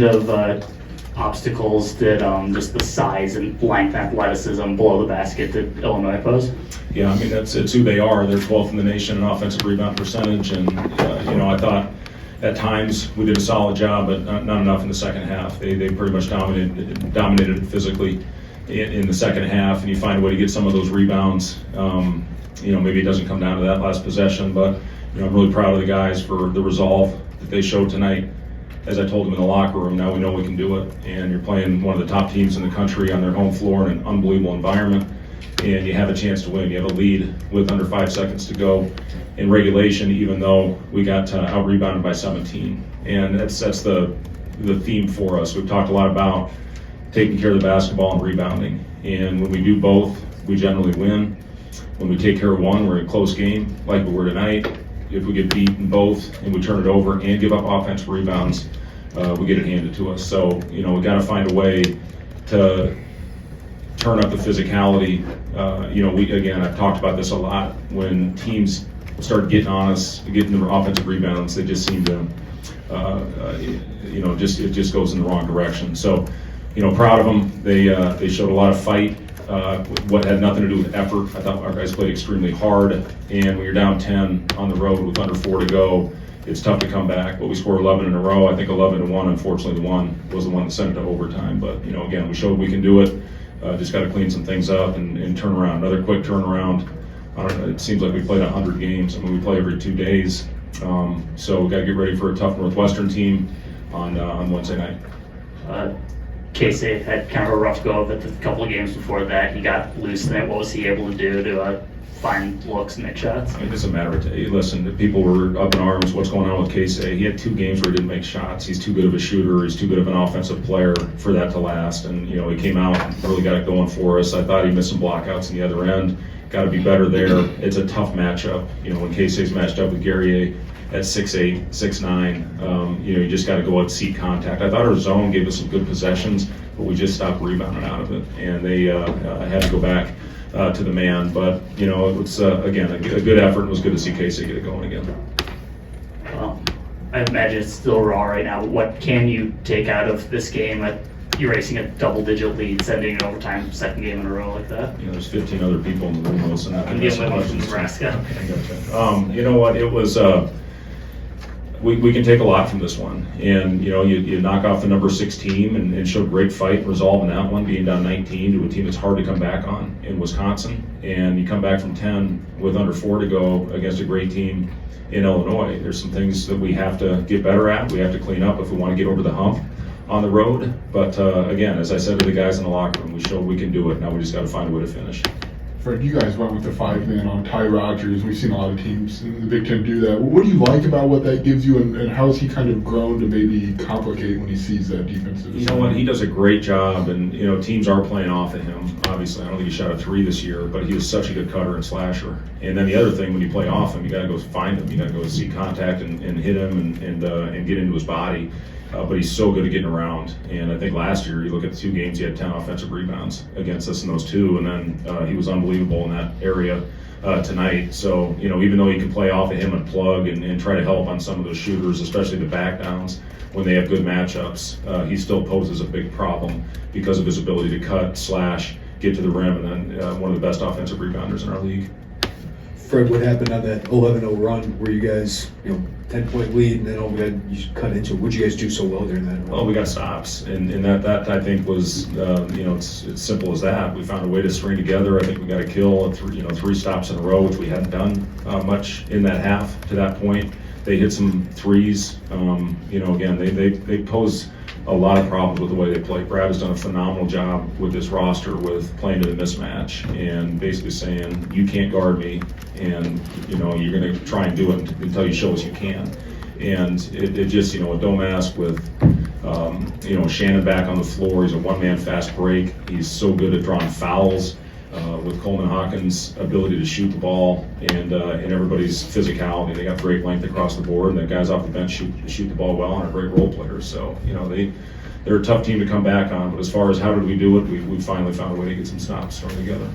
of obstacles did just the size and length and athleticism below the basket did Illinois pose? Yeah, I mean, it's who they are. They're 12th in the nation in offensive rebound percentage, and I thought at times we did a solid job, but not enough in the second half. They pretty much dominated physically in the second half, and you find a way to get some of those rebounds. Maybe it doesn't come down to that last possession, but I'm really proud of the guys for the resolve that they showed tonight. As I told them in the locker room, now we know we can do it, and you're playing one of the top teams in the country on their home floor in an unbelievable environment, and you have a chance to win. You have a lead with under 5 seconds to go in regulation, even though we got out-rebounded by 17. And that's the theme for us. We've talked a lot about taking care of the basketball and rebounding, and when we do both, we generally win. When we take care of one, we're in a close game, like we were tonight. If we get beat in both and we turn it over and give up offensive rebounds, we get it handed to us. So, we got to find a way to turn up the physicality. I've talked about this a lot. When teams start getting on us, getting the offensive rebounds, they just seem to, it just goes in the wrong direction. So, proud of them. They showed a lot of fight. What had nothing to do with effort. I thought our guys played extremely hard, and when you're down 10 on the road with under 4 to go, it's tough to come back. But we scored 11 in a row. I think 11-1. Unfortunately, the one was the one that sent it to overtime. But again, we showed we can do it. Just got to clean some things up and turn around. Another quick turnaround. I don't know. It seems like we played 100 games. I mean, we play every 2 days, so we got to get ready for a tough Northwestern team on Wednesday night. Casey had kind of a rough go of it the couple of games before that. He got loose in it. What was he able to do to find looks and make shots? It doesn't matter. Listen, people were up in arms. What's going on with Casey? He had 2 games where he didn't make shots. He's too good of a shooter. He's too good of an offensive player for that to last. And, he came out and really got it going for us. I thought he missed some blockouts in the other end. Got to be better there. It's a tough matchup. When Casey's matched up with Guerrier at 6'8", 6'9", you just got to go out and seek contact. I thought our zone gave us some good possessions, but we just stopped rebounding out of it, and they had to go back to the man. But it was again a good effort. It was good to see Casey get it going again. Well, I imagine it's still raw right now. But what can you take out of this game? Erasing a double-digit lead, sending an overtime second game in a row like that. There's 15 other people in the room listening. And the other one from Nebraska. Okay, gotcha. You know what? It was. We can take a lot from this one, and you knock off the number 6 team and showed great fight and resolve in that one, being down 19 to a team that's hard to come back on in Wisconsin, and you come back from 10 with under 4 to go against a great team in Illinois. There's some things that we have to get better at. We have to clean up if we want to get over the hump on the road. But again, as I said to the guys in the locker room, we showed we can do it. Now we just got to find a way to finish. Fred, you guys went with the 5-man on Ty Rodgers. We've seen a lot of teams in the Big Ten do that. What do you like about what that gives you, and how has he kind of grown to maybe complicate when he sees that defensive? You know what? He does a great job, and teams are playing off of him. Obviously, I don't think he shot a 3 this year, but he is such a good cutter and slasher. And then the other thing, when you play off him, you got to go find him. You got to go see contact and hit him and get into his body. But he's so good at getting around. And I think last year, you look at the 2 games, he had 10 offensive rebounds against us in those 2, and then he was unbelievable in that area tonight. So, even though he can play off of him and plug and try to help on some of those shooters, especially the back downs, when they have good matchups, he still poses a big problem because of his ability to cut, slash, get to the rim, and then one of the best offensive rebounders in our league. Fred, what happened on that 11-0 run where you guys, 10-point lead, and then all of a sudden you cut into? What did you guys do so well during that run? Well, we got stops, and that I think was, it's simple as that. We found a way to string together. I think we got a kill, 3 stops in a row, which we hadn't done much in that half to that point. They hit some threes. Again, they pose a lot of problems with the way they play. Brad has done a phenomenal job with this roster with playing to the mismatch and basically saying, you can't guard me, and you're going to try and do it until you show us you can. And it just, with Domask, with Shannon back on the floor, he's a one-man fast break. He's so good at drawing fouls. With Coleman Hawkins' ability to shoot the ball and everybody's physicality. They got great length across the board, and the guys off the bench shoot the ball well and are great role players. So, they're a tough team to come back on, but as far as how did we do it, we finally found a way to get some stops thrown together.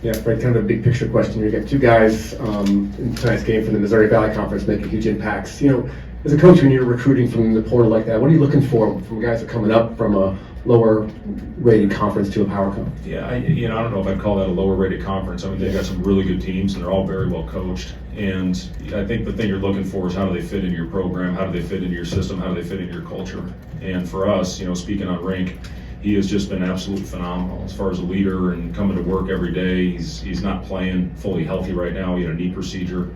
Yeah, Fred, kind of a big picture question. You got 2 guys in tonight's game from the Missouri Valley Conference making huge impacts. As a coach, when you're recruiting from the portal like that, what are you looking for from guys that are coming up from a lower rated conference to a power conference? Yeah, I don't know if I'd call that a lower rated conference. I mean, they've got some really good teams and they're all very well coached. And I think the thing you're looking for is how do they fit into your program? How do they fit into your system? How do they fit into your culture? And for us, speaking on Rink, he has just been absolutely phenomenal as far as a leader and coming to work every day. He's not playing fully healthy right now. He had a knee procedure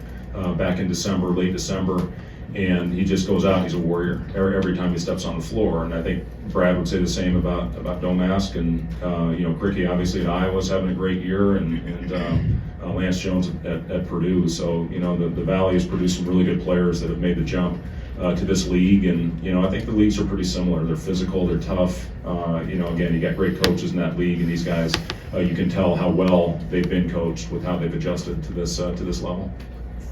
back in December, late December. And he just goes out, he's a warrior every time he steps on the floor. And I think Brad would say the same about Domask. And, Cricky obviously at Iowa's having a great year, and Lance Jones at Purdue. So, the Valley has produced some really good players that have made the jump to this league. And, I think the leagues are pretty similar. They're physical, they're tough. Again, you got great coaches in that league, and these guys, you can tell how well they've been coached with how they've adjusted to this level.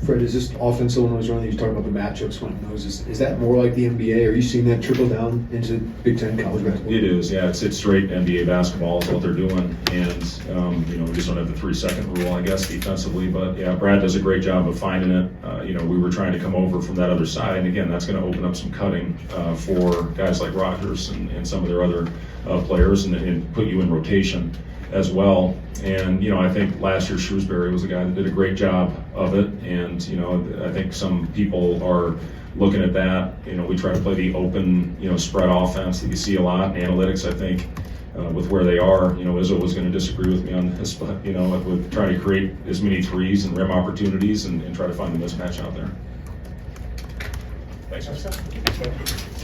Fred, is this offense Illinois running? You talk about the matchups when it knows. Is that more like the NBA? Are you seeing that trickle down into Big Ten college basketball? It is, yeah. It's straight NBA basketball is what they're doing, and we just don't have the 3-second rule, I guess, defensively. But yeah, Brad does a great job of finding it. We were trying to come over from that other side, and again, that's going to open up some cutting for guys like Rogers and some of their other players, and put you in rotation as well. And I think last year Shrewsbury was a guy that did a great job of it, and I think some people are looking at that. We try to play the open spread offense that you see a lot in analytics. I think with where they are, Izzo was going to disagree with me on this, but with trying to create as many threes and rim opportunities and try to find the mismatch out there. Thanks.